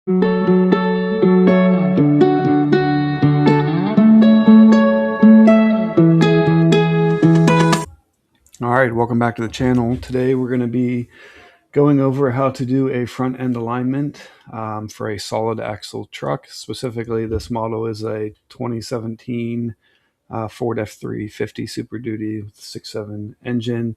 All right, welcome back to the channel. Today we're going to be going over how to do a front end alignment for a solid axle truck. Specifically, this model is a 2017 Ford F350 Superduty with 6.7 engine.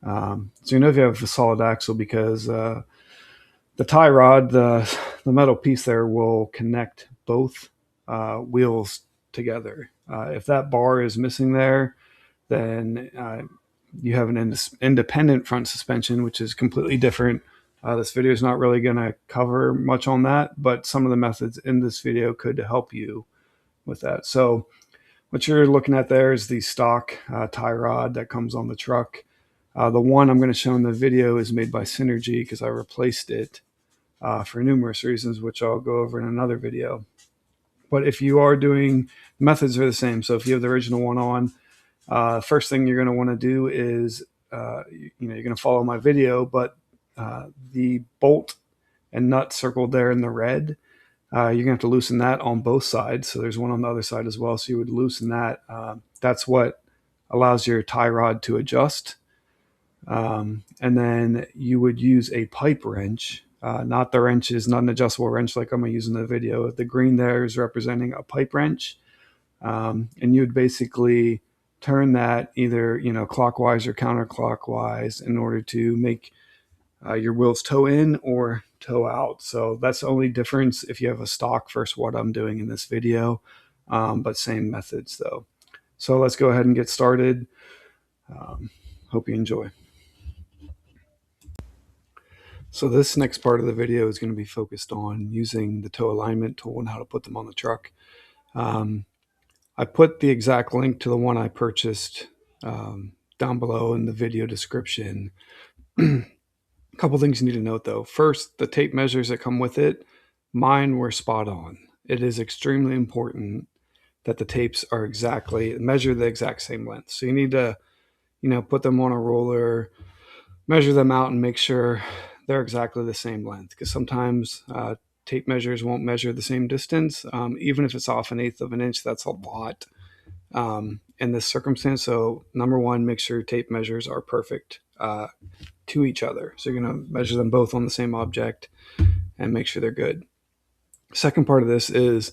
So you know if you have a solid axle because the tie rod, the metal piece there, will connect both wheels together. If that bar is missing there, then you have an independent front suspension, which is completely different. This video is not really going to cover much on that, but some of the methods in this video could help you with that. So what you're looking at there is the stock tie rod that comes on the truck. The one I'm going to show in the video is made by Synergy because I replaced it for numerous reasons, which I'll go over in another video. But if you are doing, the methods are the same. So if you have the original one on, first thing you're going to want to do is, you're going to follow my video, but the bolt and nut circled there in the red, you're going to have to loosen that on both sides. So there's one on the other side as well. So you would loosen that. That's what allows your tie rod to adjust. And then you would use a pipe wrench, not the wrenches, not an adjustable wrench like I'm going to use in the video. The green there is representing a pipe wrench. And you would basically turn that either clockwise or counterclockwise in order to make your wheels toe in or toe out. So that's the only difference if you have a stock versus what I'm doing in this video, but same methods though. So let's go ahead and get started. Hope you enjoy. So this next part of the video is going to be focused on using the toe alignment tool and how to put them on the truck. I put the exact link to the one I purchased down below in the video description. A couple things you need to note though. First, the tape measures that come with it, mine were spot on. It is extremely important that the tapes are measure the exact same length. So you need to, put them on a roller, measure them out and make sure they're exactly the same length, because sometimes tape measures won't measure the same distance. Even if it's off 1/8 of an inch, that's a lot in this circumstance. So number one, make sure tape measures are perfect to each other. So you're going to measure them both on the same object and make sure they're good. Second part of this is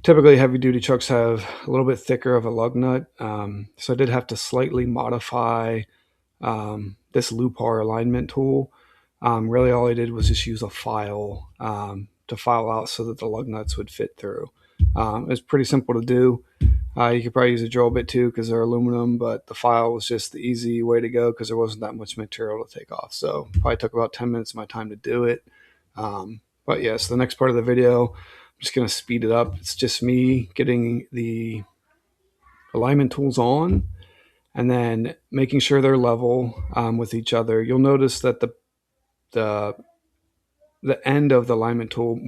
typically heavy duty trucks have a little bit thicker of a lug nut. So I did have to slightly modify this Lupar alignment tool. Really all I did was just use a file to file out so that the lug nuts would fit through. It's pretty simple to do. You could probably use a drill bit too because they're aluminum, but the file was just the easy way to go because there wasn't that much material to take off. So probably took about 10 minutes of my time to do it. But yeah, so the next part of the video, I'm just going to speed it up. It's just me getting the alignment tools on and then making sure they're level with each other. You'll notice that the end of the alignment tool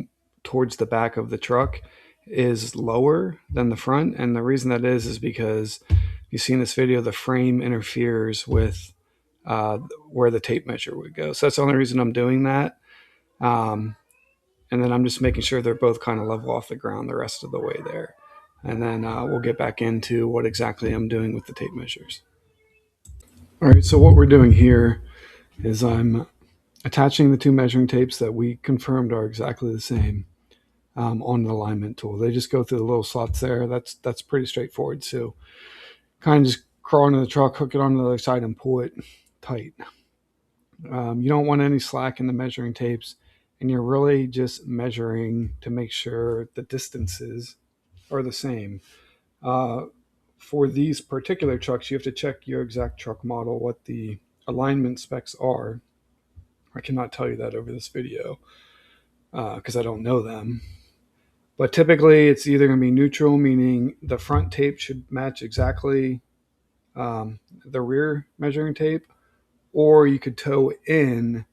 towards the back of the truck is lower than the front. And the reason that is because you see in this video, the frame interferes with where the tape measure would go. So that's the only reason I'm doing that. And then I'm just making sure they're both kind of level off the ground the rest of the way there. And then we'll get back into what exactly I'm doing with the tape measures. All right, so what we're doing here is I'm attaching the two measuring tapes that we confirmed are exactly the same on the alignment tool. They just go through the little slots there. That's pretty straightforward. So kind of just crawl into the truck, hook it on the other side, and pull it tight. You don't want any slack in the measuring tapes, and you're really just measuring to make sure the distances are the same. For these particular trucks, you have to check your exact truck model, what the alignment specs are. I cannot tell you that over this video because I don't know them. But typically it's either going to be neutral, meaning the front tape should match exactly the rear measuring tape, or you could toe in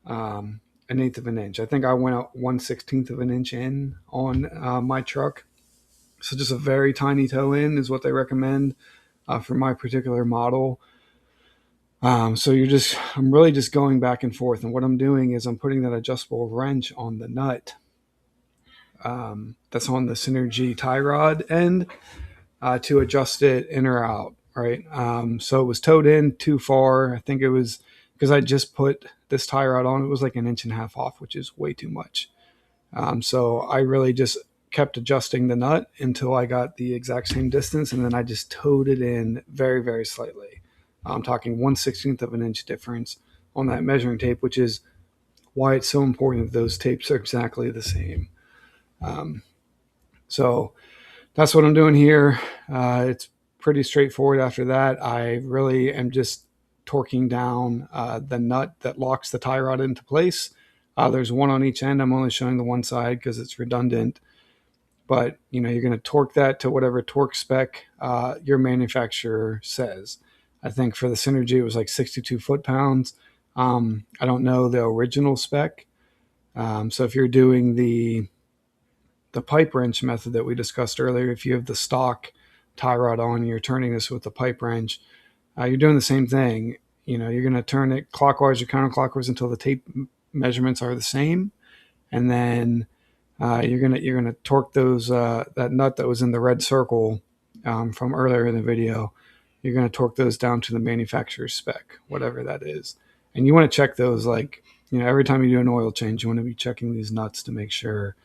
1/8 of an inch. I think I went out 1/16 of an inch in on my truck. So just a very tiny toe in is what they recommend for my particular model. So I'm really just going back and forth. And what I'm doing is I'm putting that adjustable wrench on the nut that's on the Synergy tie rod end to adjust it in or out, right? So it was towed in too far. I think it was because I just put this tie rod on. It was like an inch and a half off, which is way too much. So I really just kept adjusting the nut until I got the exact same distance, and then I just towed it in very, very slightly. I'm talking 1/16th of an inch difference on that measuring tape, which is why it's so important that those tapes are exactly the same. So that's what I'm doing here. It's pretty straightforward after that. I really am just torquing down the nut that locks the tie rod into place. There's one on each end. I'm only showing the one side because it's redundant. But you're going to torque that to whatever torque spec your manufacturer says. I think for the Synergy it was like 62 foot-pounds. I don't know the original spec. So if you're doing the pipe wrench method that we discussed earlier, if you have the stock tie rod on, you're turning this with the pipe wrench, you're doing the same thing. You're going to turn it clockwise or counterclockwise until the tape measurements are the same, and then you're gonna torque those that nut that was in the red circle from earlier in the video. You're going to torque those down to the manufacturer's spec, whatever that is, and you want to check those like every time you do an oil change. You want to be checking these nuts to make sure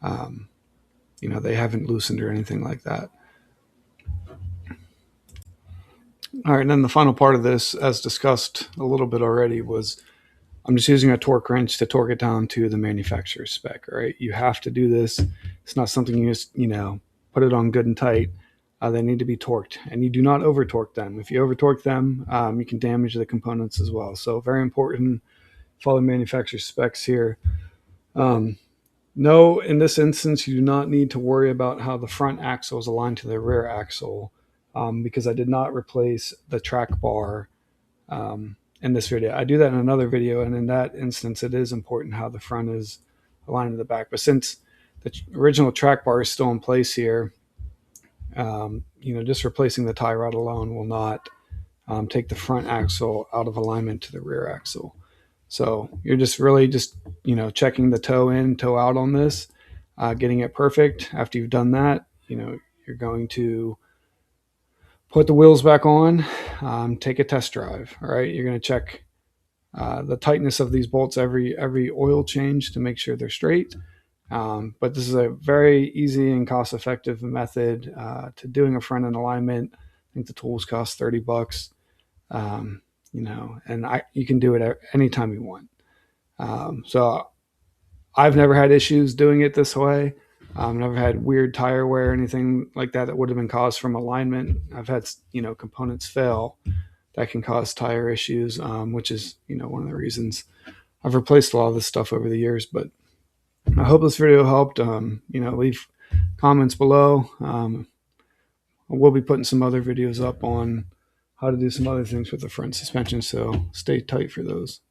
they haven't loosened or anything like that. All right, and then the final part of this, as discussed a little bit already, was I'm just using a torque wrench to torque it down to the manufacturer's spec. All right, you have to do this. It's not something you just put it on good and tight. They need to be torqued, and you do not over torque them. If you over torque them, you can damage the components as well. So very important. Follow manufacturer specs here. No, in this instance, you do not need to worry about how the front axle is aligned to the rear axle because I did not replace the track bar in this video. I do that in another video, and in that instance, it is important how the front is aligned to the back. But since the original track bar is still in place here, just replacing the tie rod alone will not take the front axle out of alignment to the rear axle. So you're just really checking the toe in, toe out on this, getting it perfect. After you've done that, you're going to put the wheels back on, take a test drive. All right, you're going to check the tightness of these bolts every oil change to make sure they're straight. But this is a very easy and cost-effective method to doing a front end alignment. I think the tools cost $30. And you can do it anytime you want. So I've never had issues doing it this way. Never had weird tire wear or anything like that would have been caused from alignment. I've had components fail that can cause tire issues, which is one of the reasons I've replaced a lot of this stuff over the years. But I hope this video helped. Leave comments below. We'll be putting some other videos up on how to do some other things with the front suspension, so stay tight for those.